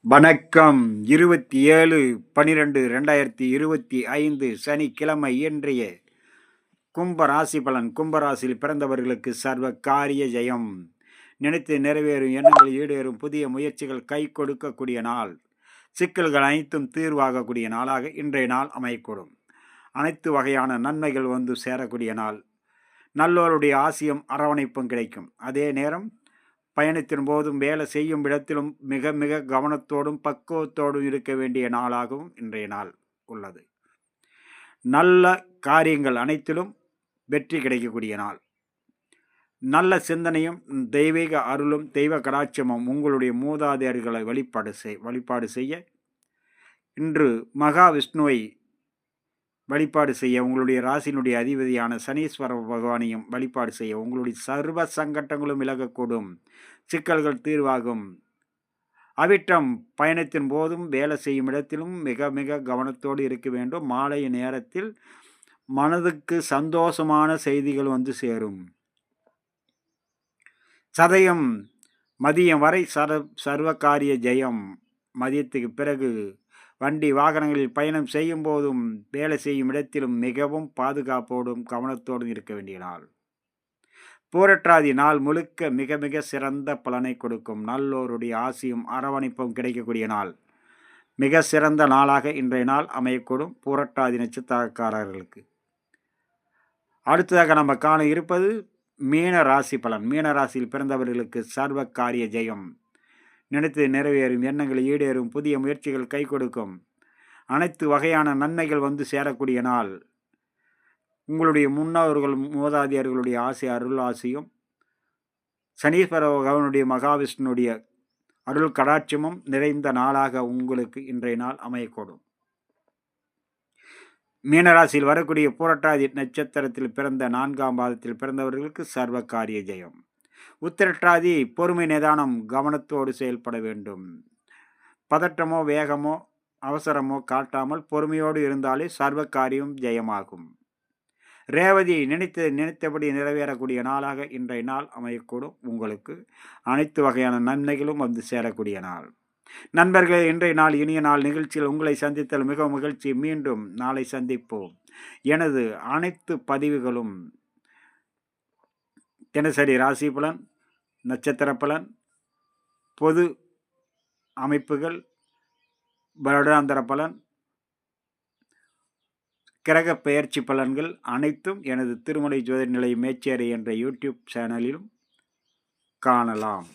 வணக்கம். 27/12/2025 சனிக்கிழமை இன்றைய கும்ப ராசி பலன். கும்பராசியில் பிறந்தவர்களுக்கு சர்வ காரிய ஜெயம். நினைத்து நிறைவேறும் எண்ணங்கள் ஈடேறும். புதிய முயற்சிகள் கை கொடுக்கக்கூடிய நாள். சிக்கல்கள் அனைத்தும் தீர்வாகக்கூடிய நாளாக இன்றைய நாள் அமையக்கூடும். அனைத்து வகையான நன்மைகள் வந்து சேரக்கூடிய நாள். நல்லோருடைய ஆசியும் அரவணைப்பும் கிடைக்கும். அதே நேரம் பயணத்தின் போதும் வேலை செய்யும் இடத்திலும் மிக மிக கவனத்தோடும் பக்குவத்தோடும் இருக்க வேண்டிய நாளாகவும் இன்றைய நாள் உள்ளது. நல்ல காரியங்கள் அனைத்திலும் வெற்றி கிடைக்கக்கூடிய நாள். நல்ல சிந்தனையும் தெய்வீக அருளும் தெய்வ கடாட்சமும் உங்களுடைய மூதாதையர்களை வழிபாடு செய்ய இன்று மகாவிஷ்ணுவை வழிபாடு செய்ய, உங்களுடைய ராசியினுடைய அதிபதியான சனீஸ்வர பகவானையும் வழிபாடு செய்ய உங்களுடைய சர்வ சங்கட்டங்களும் விலகக்கூடும். சிக்கல்கள் தீர்வாகும். அவிட்டம் பயணத்தின் போதும் வேலை செய்யும் இடத்திலும் மிக மிக கவனத்தோடு இருக்க வேண்டும். மாலை நேரத்தில் மனதுக்கு சந்தோஷமான செய்திகள் வந்து சேரும். சதயம் மதியம் வரை சர்வ காரிய ஜெயம். மதியத்துக்கு பிறகு வண்டி வாகனங்களில் பயணம் செய்யும் போதும் வேலை செய்யும் இடத்திலும் மிகவும் பாதுகாப்போடும் கவனத்தோடும் இருக்க வேண்டிய நாள். பூரட்டாதி நாள் முழுக்க மிக மிக சிறந்த பலனை கொடுக்கும். நல்லோருடைய ஆசியும் அரவணைப்பும் கிடைக்கக்கூடிய நாள். மிக சிறந்த நாளாக இன்றைய நாள் அமையக்கூடும் பூரட்டாதி நட்சத்திரக்காரர்களுக்கு. அடுத்ததாக நம்ம காண இருப்பது மீன ராசி பலன். மீன ராசியில் பிறந்தவர்களுக்கு சர்வ காரிய ஜெயம். நினைத்து நிறைவேறும் எண்ணங்கள் ஈடேறும். புதிய முயற்சிகள் கை கொடுக்கும். அனைத்து வகையான நன்மைகள் வந்து சேரக்கூடிய நாள். உங்களுடைய முன்னோர்கள் மூதாதையர்களுடைய ஆசை அருள் ஆசையும் சனீஸ்வர பகவானுடைய மகாவிஷ்ணுடைய அருள் கடாட்சமும் நிறைந்த நாளாக உங்களுக்கு இன்றைய நாள் அமையக்கூடும். மீனராசியில் வரக்கூடிய பூரட்டாதி நட்சத்திரத்தில் பிறந்த 4ஆம் பாதத்தில் பிறந்தவர்களுக்கு சர்வ காரிய ஜெயம். உத்திரட்டாதி பொறுமை நிதானம் கவனத்தோடு செயல்பட வேண்டும். பதட்டமோ வேகமோ அவசரமோ காட்டாமல் பொறுமையோடு இருந்தாலே சர்வ காரியம் ஜெயமாகும். ரேவதி நினைத்தபடி நிறைவேறக்கூடிய நாளாக இன்றைய நாள் அமையக்கூடும். உங்களுக்கு அனைத்து வகையான நன்மைகளும் வந்து சேரக்கூடிய நாள். நண்பர்களே, இன்றைய நாள் இனிய நாள் நிகழ்ச்சியில் உங்களை சந்தித்தல் மிக மகிழ்ச்சி. மீண்டும் நாளை சந்திப்போம். எனது அனைத்து பதிவுகளும் தினசரி ராசி பலன், நட்சத்திர பலன், பொது அமைப்புகள், வருடாந்திர பலன், கிரக பெயர்ச்சி பலன்கள் அனைத்தும் எனது திருமலை ஜோதிட நிலையம் மேச்சேரி என்ற யூடியூப் சேனலிலும் காணலாம்.